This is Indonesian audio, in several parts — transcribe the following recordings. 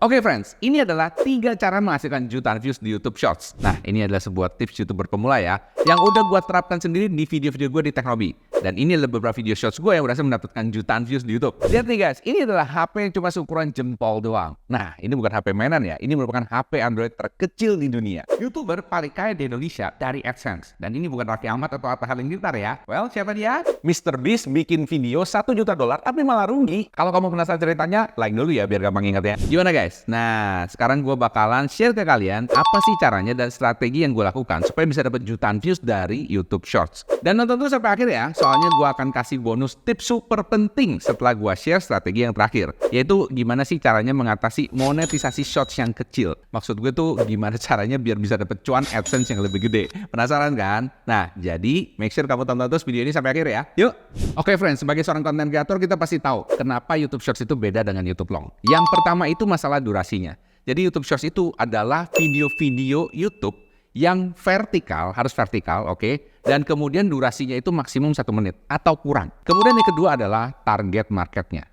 Oke friends, ini adalah 3 cara menghasilkan jutaan views di YouTube Shorts. Nah, ini adalah sebuah tips YouTuber pemula ya, yang udah gue terapkan sendiri di video-video gue di Teknobi. Dan ini adalah beberapa video Shorts gue yang berhasil mendapatkan jutaan views di YouTube. Lihat nih guys, ini adalah HP yang cuma seukuran jempol doang. Nah, ini bukan HP mainan ya, ini merupakan HP Android terkecil di dunia. YouTuber paling kaya di Indonesia dari AdSense. Dan ini bukan Raffi Ahmad atau Atta Halilintar ya. Well, siapa dia? Mr. Beast bikin video $1 juta tapi malah rugi. Kalau kamu penasaran ceritanya, like dulu ya biar gampang ingatnya. Gimana guys? Nah, sekarang gue bakalan share ke kalian apa sih caranya dan strategi yang gue lakukan supaya bisa dapat jutaan views dari YouTube Shorts. Dan nonton terus sampai akhir ya, soalnya gue akan kasih bonus tips super penting setelah gue share strategi yang terakhir, yaitu gimana sih caranya mengatasi monetisasi Shorts yang kecil. Maksud gue tuh gimana caranya biar bisa dapat cuan AdSense yang lebih gede. Penasaran kan? Nah, jadi make sure kamu tonton terus video ini sampai akhir ya. Yuk! Oke friends, sebagai seorang content creator kita pasti tahu kenapa YouTube Shorts itu beda dengan YouTube Long. Yang pertama itu masalah durasinya. Jadi YouTube Shorts itu adalah video-video YouTube yang vertikal, harus vertikal, oke? Dan kemudian durasinya itu maksimum 1 menit atau kurang. Kemudian yang kedua adalah target marketnya.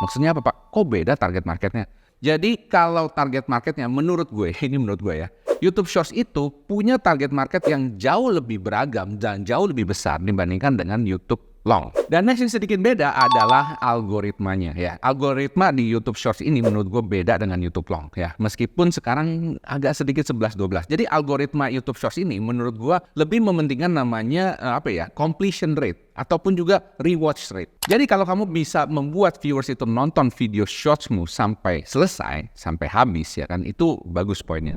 Maksudnya apa Pak? Kok beda target marketnya? Jadi kalau target marketnya menurut gue, ini menurut gue ya, YouTube Shorts itu punya target market yang jauh lebih beragam dan jauh lebih besar dibandingkan dengan YouTube Long. Dan next yang sedikit beda adalah algoritmanya ya. Algoritma di YouTube Shorts ini menurut gue beda dengan YouTube Long ya. Meskipun sekarang agak sedikit 11-12. Jadi algoritma YouTube Shorts ini menurut gue lebih mementingkan namanya completion rate ataupun juga rewatch rate. Jadi kalau kamu bisa membuat viewers itu nonton video shortsmu sampai selesai, sampai habis ya kan, itu bagus poinnya.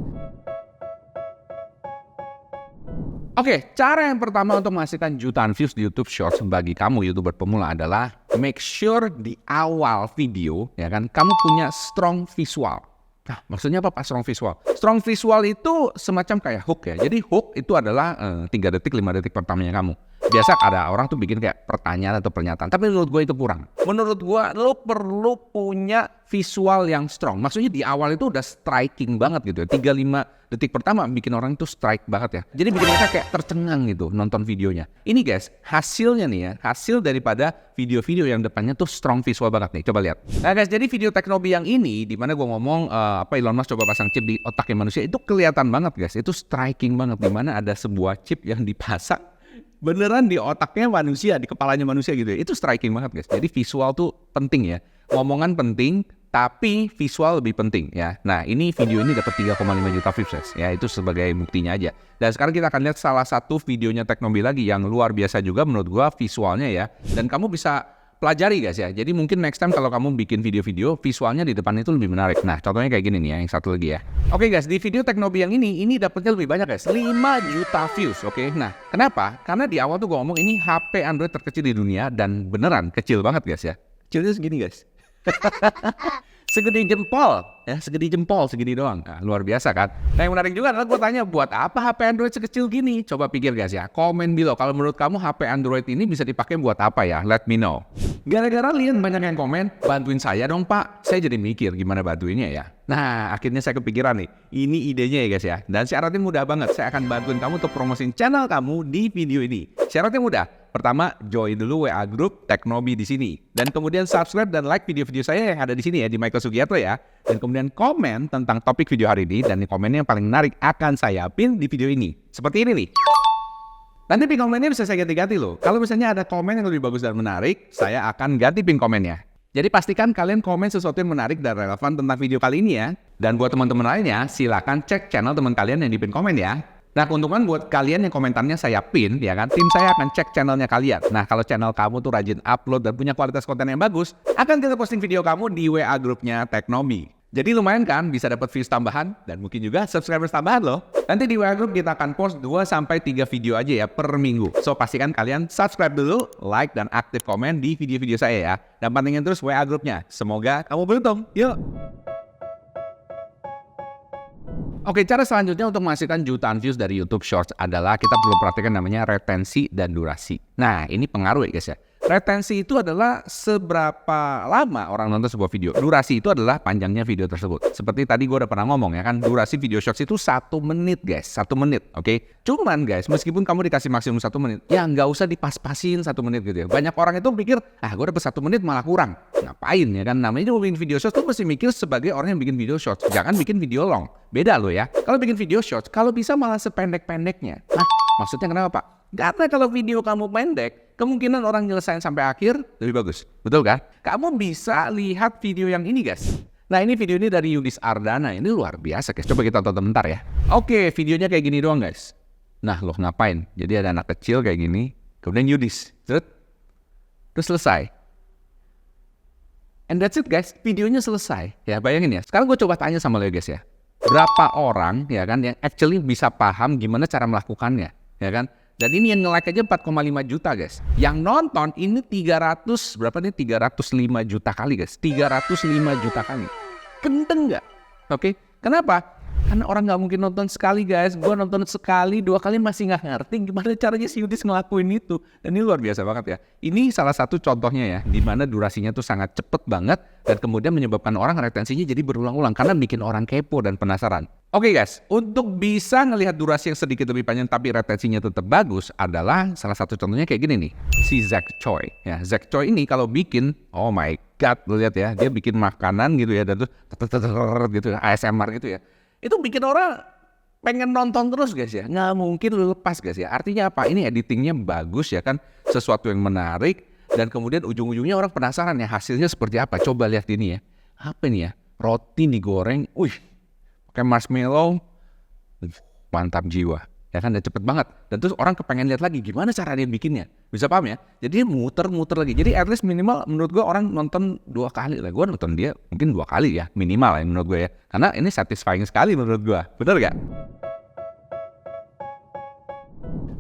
Oke, cara yang pertama untuk menghasilkan jutaan views di YouTube Shorts bagi kamu YouTuber pemula adalah make sure di awal video ya kan kamu punya strong visual. Nah, maksudnya apa Pak strong visual? Strong visual itu semacam kayak hook ya. Jadi hook itu adalah 3 detik, 5 detik pertamanya kamu. Biasa ada orang tuh bikin kayak pertanyaan atau pernyataan, tapi menurut gue itu kurang. Menurut gue lo perlu punya visual yang strong. Maksudnya di awal itu udah striking banget gitu ya. 3-5 detik pertama bikin orang itu strike banget ya. Jadi bikin mereka kayak tercengang gitu nonton videonya. Ini guys, hasilnya nih ya, hasil daripada video-video yang depannya tuh strong visual banget nih. Coba lihat. Nah guys, jadi video Teknobi yang ini dimana gue ngomong Elon Musk coba pasang chip di otaknya manusia, itu kelihatan banget guys. Itu striking banget dimana ada sebuah chip yang dipasang beneran di otaknya manusia, di kepalanya manusia gitu ya. Itu striking banget guys. Jadi visual tuh penting ya. Ngomongan penting, tapi visual lebih penting ya. Nah ini video ini dapat 3,5 juta views guys. Ya itu sebagai buktinya aja. Dan sekarang kita akan lihat salah satu videonya Teknobi lagi yang luar biasa juga menurut gua visualnya ya. Dan kamu bisa pelajari guys ya. Jadi mungkin next time kalau kamu bikin video-video, visualnya di depan itu lebih menarik. Nah contohnya kayak gini nih ya, yang satu lagi ya. Oke guys, di video Teknobi yang ini dapatnya lebih banyak guys, 5 juta views. Oke, nah kenapa? Karena di awal tuh gue ngomong ini HP Android terkecil di dunia dan beneran kecil banget guys ya. Kecilnya segini guys. Segede jempol ya, segini doang. Nah, luar biasa kan. Nah yang menarik juga adalah gue tanya, buat apa HP Android sekecil gini? Coba pikir guys ya, komen below kalau menurut kamu HP Android ini bisa dipakai buat apa ya? Let me know. Gara-gara lihat banyak yang komen, bantuin saya dong Pak. Saya jadi mikir gimana bantuinnya ya. Nah akhirnya saya kepikiran nih, ini idenya ya guys ya. Dan syaratnya mudah banget, saya akan bantuin kamu untuk promosiin channel kamu di video ini. Syaratnya mudah. Pertama, join dulu WA Group Teknobi di sini. Dan kemudian subscribe dan like video-video saya yang ada di sini ya, di Michael Sugiarto ya. Dan kemudian komen tentang topik video hari ini, dan komennya yang paling menarik akan saya pin di video ini. Seperti ini nih. Nanti pin komennya bisa saya ganti-ganti loh. Kalau misalnya ada komen yang lebih bagus dan menarik, saya akan ganti pin komennya. Jadi pastikan kalian komen sesuatu yang menarik dan relevan tentang video kali ini ya. Dan buat teman-teman lainnya, silakan cek channel teman kalian yang di pin komen ya. Nah keuntungan buat kalian yang komentarnya saya pin ya kan, tim saya akan cek channelnya kalian. Nah kalau channel kamu tuh rajin upload dan punya kualitas konten yang bagus, akan kita posting video kamu di WA grupnya Teknobi. Jadi lumayan kan, bisa dapat views tambahan dan mungkin juga subscribers tambahan loh. Nanti di WA Group kita akan post 2-3 video aja ya per minggu. So pastikan kalian subscribe dulu, like dan aktif komen di video-video saya ya. Dan pantengin terus WA Grupnya. Semoga kamu beruntung. Yuk! Oke, cara selanjutnya untuk menghasilkan jutaan views dari YouTube Shorts adalah kita perlu perhatikan namanya retensi dan durasi. Nah, ini pengaruh ya guys ya. Retensi itu adalah seberapa lama orang nonton sebuah video. Durasi itu adalah panjangnya video tersebut. Seperti tadi gue udah pernah ngomong ya kan, durasi video shorts itu 1 menit guys, 1 menit, oke? Cuman guys, meskipun kamu dikasih maksimum 1 menit, ya nggak usah dipas-pasin 1 menit gitu ya. Banyak orang itu pikir, gue dapet 1 menit malah kurang. Ngapain ya kan, namanya juga bikin video shorts tuh mesti mikir sebagai orang yang bikin video shorts. Jangan bikin video long, beda loh ya. Kalau bikin video shorts, kalau bisa malah sependek-pendeknya. Maksudnya kenapa Pak? Karena kalau video kamu pendek, kemungkinan orang nyelesain sampai akhir lebih bagus. Betul kan? Kamu bisa lihat video yang ini guys. Nah ini video ini dari Yudis Ardana. Ini luar biasa guys. Coba kita tonton bentar ya. Oke, videonya kayak gini doang guys. Nah loh ngapain? Jadi ada anak kecil kayak gini. Kemudian Yudis. Terus selesai. And that's it guys. Videonya selesai. Ya bayangin ya. Sekarang gue coba tanya sama lo guys ya. Berapa orang ya kan yang actually bisa paham gimana cara melakukannya. Ya kan? Dan ini yang nge-like aja 4,5 juta guys. Yang nonton ini 305 juta kali guys. 305 juta kali. Kenceng nggak? Oke. Kenapa? Karena orang nggak mungkin nonton sekali guys. Gue nonton sekali, 2 kali masih nggak ngerti gimana caranya si Yudis ngelakuin itu. Dan ini luar biasa banget ya. Ini salah satu contohnya ya, di mana durasinya tuh sangat cepet banget dan kemudian menyebabkan orang retensinya jadi berulang-ulang karena bikin orang kepo dan penasaran. Oke guys, untuk bisa ngelihat durasi yang sedikit lebih panjang tapi retensinya tetap bagus adalah salah satu contohnya kayak gini nih, si Zack Choi. Ya, Zack Choi ini kalau bikin, oh my god, lu lihat ya, dia bikin makanan gitu ya, dan tuh gitu ASMR gitu ya. Itu bikin orang pengen nonton terus guys ya, nggak mungkin lu lepas guys ya. Artinya apa? Ini editingnya bagus ya kan, sesuatu yang menarik dan kemudian ujung-ujungnya orang penasaran ya hasilnya seperti apa. Coba lihat ini ya, apa ini ya? Roti digoreng, pakai marshmallow, mantap jiwa. Ya kan, udah cepet banget. Dan terus orang kepengen lihat lagi gimana cara dia bikinnya. Bisa paham ya? Jadi dia muter-muter lagi. Jadi at least minimal menurut gue orang nonton 2 kali lah. Gue nonton dia mungkin 2 kali ya. Minimal ya menurut gue ya. Karena ini satisfying sekali menurut gue. Betul gak?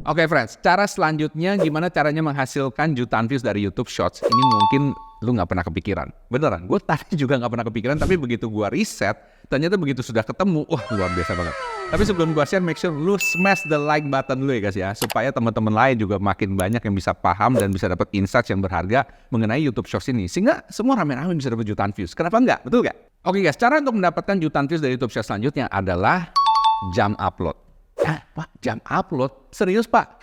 Oke friends, cara selanjutnya gimana caranya menghasilkan jutaan views dari YouTube Shorts. Ini mungkin lu gak pernah kepikiran. Beneran, gue tadi juga gak pernah kepikiran. Tapi begitu gue riset, ternyata begitu sudah ketemu, luar biasa banget. Tapi sebelum gue share, make sure lu smash the like button dulu ya guys ya. Supaya teman-teman lain juga makin banyak yang bisa paham dan bisa dapat insights yang berharga mengenai YouTube Shorts ini. Sehingga semua rame-rame bisa dapat jutaan views. Kenapa enggak? Betul gak? Oke guys, cara untuk mendapatkan jutaan views dari YouTube Shorts selanjutnya adalah jam upload. Pak, jam upload? Serius Pak?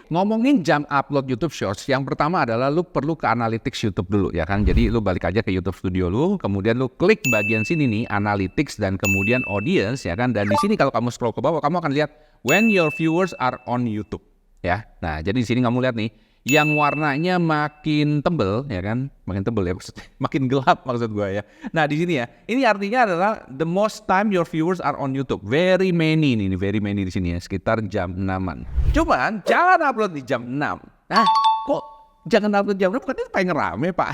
Ngomongin jam upload YouTube Shorts, yang pertama adalah lu perlu ke Analytics YouTube dulu ya kan. Jadi lu balik aja ke YouTube Studio lu, kemudian lu klik bagian sini nih, Analytics dan kemudian Audience ya kan. Dan di sini kalau kamu scroll ke bawah, kamu akan lihat when your viewers are on YouTube ya. Nah, jadi di sini kamu lihat nih, yang warnanya makin tebel ya kan, makin tebel ya maksudnya, makin gelap maksud gue ya. Nah di sini ya, ini artinya adalah the most time your viewers are on YouTube. Very many nih, very many di sini ya, sekitar jam 6-an. Cuman jangan upload di jam 6. Nah, kok jangan upload jam 6? Bukannya pengen rame Pak?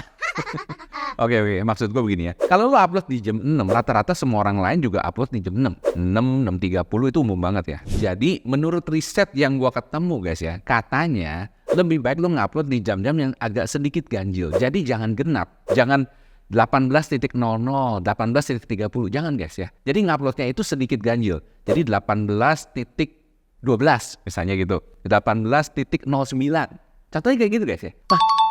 Oke, maksud gue begini ya. Kalau lo upload di jam 6, rata-rata semua orang lain juga upload di jam 6. 6:30 itu umum banget ya. Jadi menurut riset yang gue ketemu guys ya, katanya lebih baik lo ngupload di jam-jam yang agak sedikit ganjil. Jadi jangan genap, jangan 18.00, 18.30, jangan guys ya. Jadi nguploadnya itu sedikit ganjil. Jadi 18.12 misalnya gitu, 18.09. Contohnya kayak gitu guys ya.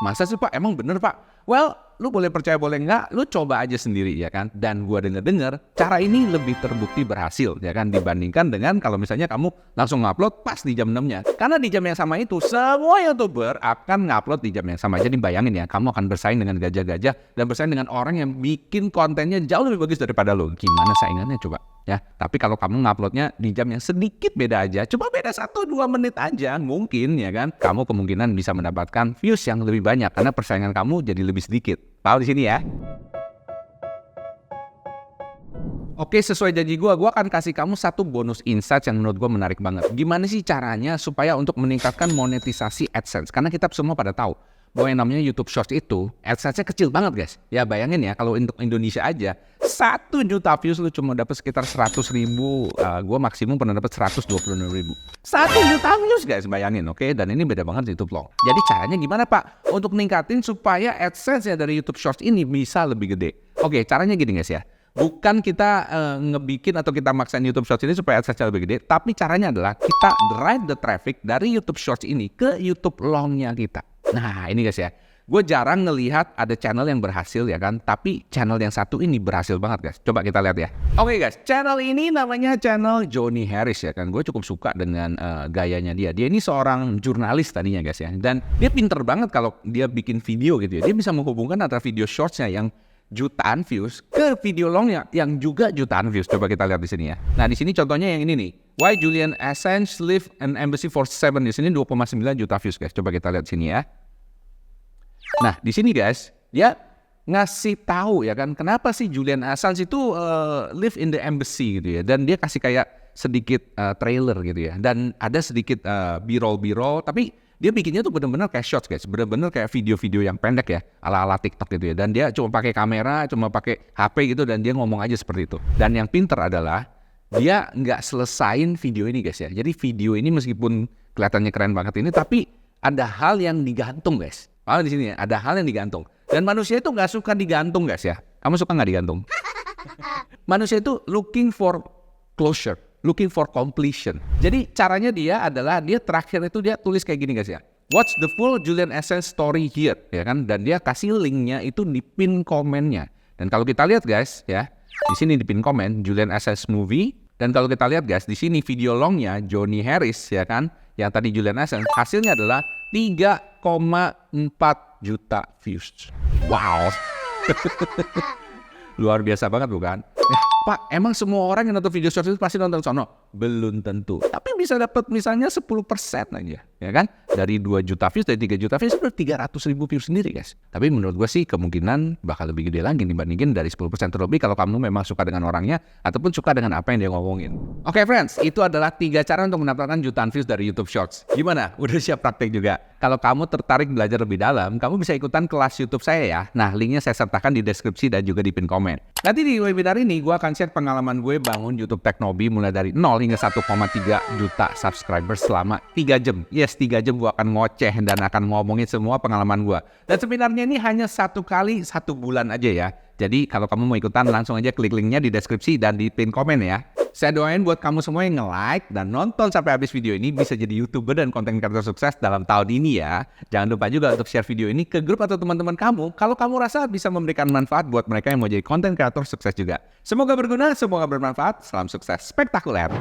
Masa sih Pak? Emang bener Pak? Well, lu boleh percaya boleh enggak, lu coba aja sendiri ya kan. Dan gua denger cara ini lebih terbukti berhasil ya kan, dibandingkan dengan kalau misalnya kamu langsung ngupload pas di jam 6-nya. Karena di jam yang sama itu semua YouTuber akan ngupload di jam yang sama. Jadi bayangin ya, kamu akan bersaing dengan gajah-gajah dan bersaing dengan orang yang bikin kontennya jauh lebih bagus daripada lu. Gimana saingannya coba? Ya, tapi kalau kamu nguploadnya di jam yang sedikit beda aja, coba beda 1-2 menit aja, mungkin ya kan, kamu kemungkinan bisa mendapatkan views yang lebih banyak karena persaingan kamu jadi lebih sedikit. Tahu di sini ya? Oke, sesuai janji gue akan kasih kamu satu bonus insight yang menurut gue menarik banget. Gimana sih caranya supaya untuk meningkatkan monetisasi AdSense? Karena kita semua pada tahu bahwa yang namanya YouTube Shorts itu AdSense-nya kecil banget guys. Ya bayangin ya, kalau untuk Indonesia aja 1 juta views lu cuma dapat sekitar 100.000. Gue maksimum pernah dapat 126.000. 1 juta views guys, bayangin oke? Dan ini beda banget di YouTube Long. Jadi caranya gimana Pak? Untuk ningkatin supaya AdSense ya dari YouTube Shorts ini bisa lebih gede. Oke, caranya gini guys ya. Bukan kita ngebikin atau kita maksain YouTube Shorts ini supaya AdSense lebih gede, tapi caranya adalah kita drive the traffic dari YouTube Shorts ini ke YouTube Long-nya kita. Nah ini guys ya, gue jarang ngelihat ada channel yang berhasil ya kan, tapi channel yang satu ini berhasil banget guys. Coba kita lihat ya. Oke guys, channel ini namanya channel Johnny Harris ya kan. Gue cukup suka dengan gayanya dia. Dia ini seorang jurnalis tadinya guys ya, dan dia pinter banget kalau dia bikin video gitu ya. Dia bisa menghubungkan antara video shortsnya yang jutaan views ke video longnya yang juga jutaan views. Coba kita lihat di sini ya. Nah di sini contohnya yang ini nih. Why Julian Assange Leave an Embassy for 7. Di sini 2,9 juta views guys. Coba kita lihat sini ya. Nah di sini guys, dia ngasih tahu ya kan kenapa sih Julian Assange itu live in the embassy gitu ya. Dan dia kasih kayak sedikit trailer gitu ya. Dan ada sedikit b-roll, tapi dia bikinnya tuh bener-bener kayak shots guys, bener-bener kayak video-video yang pendek ya, ala-ala TikTok gitu ya. Dan dia cuma pakai kamera, cuma pakai HP gitu, dan dia ngomong aja seperti itu. Dan yang pinter adalah dia nggak selesain video ini guys ya. Jadi video ini meskipun kelihatannya keren banget ini, tapi ada hal yang digantung guys. Oh di sini ya, ada hal yang digantung. Dan manusia itu nggak suka digantung guys ya. Kamu suka nggak digantung? Manusia itu looking for closure, looking for completion. Jadi caranya dia adalah dia terakhir itu dia tulis kayak gini guys ya. Watch the full Julian Assange story here ya kan, dan dia kasih linknya itu di pin komennya. Dan kalau kita lihat guys ya, di sini di pin komen Julian Assange movie, dan kalau kita lihat guys di sini video longnya Johnny Harris ya kan, yang tadi Julian Assange, hasilnya adalah 3,4 juta views. Wow. Luar biasa banget bukan? Pak, emang semua orang yang nonton video short itu pasti nonton sono? Belum tentu. Tapi bisa dapat misalnya 10% aja, ya kan? Dari 2 juta views, dari 3 juta views, itu 300.000 views sendiri, guys. Tapi menurut gue sih kemungkinan bakal lebih gede lagi dibandingin dari 10% terlebih kalau kamu memang suka dengan orangnya ataupun suka dengan apa yang dia ngomongin. Oke, friends, itu adalah 3 cara untuk mendapatkan jutaan views dari YouTube Shorts. Gimana? Udah siap praktek juga? Kalau kamu tertarik belajar lebih dalam, kamu bisa ikutan kelas YouTube saya ya. Nah, linknya saya sertakan di deskripsi dan juga di pin komen. Nanti di webinar ini, gue akan share pengalaman gue bangun YouTube Teknobi mulai dari 0 hingga 1,3 juta subscriber selama 3 jam. Yes, 3 jam gue akan ngoceh dan akan ngomongin semua pengalaman gue. Dan sebenarnya ini hanya 1 kali 1 bulan aja ya. Jadi kalau kamu mau ikutan langsung aja klik linknya di deskripsi dan di pin komen ya. Saya doain buat kamu semua yang nge-like dan nonton sampai habis video ini bisa jadi YouTuber dan konten kreator sukses dalam tahun ini ya. Jangan lupa juga untuk share video ini ke grup atau teman-teman kamu kalau kamu rasa bisa memberikan manfaat buat mereka yang mau jadi konten kreator sukses juga. Semoga berguna, semoga bermanfaat. Salam sukses spektakuler.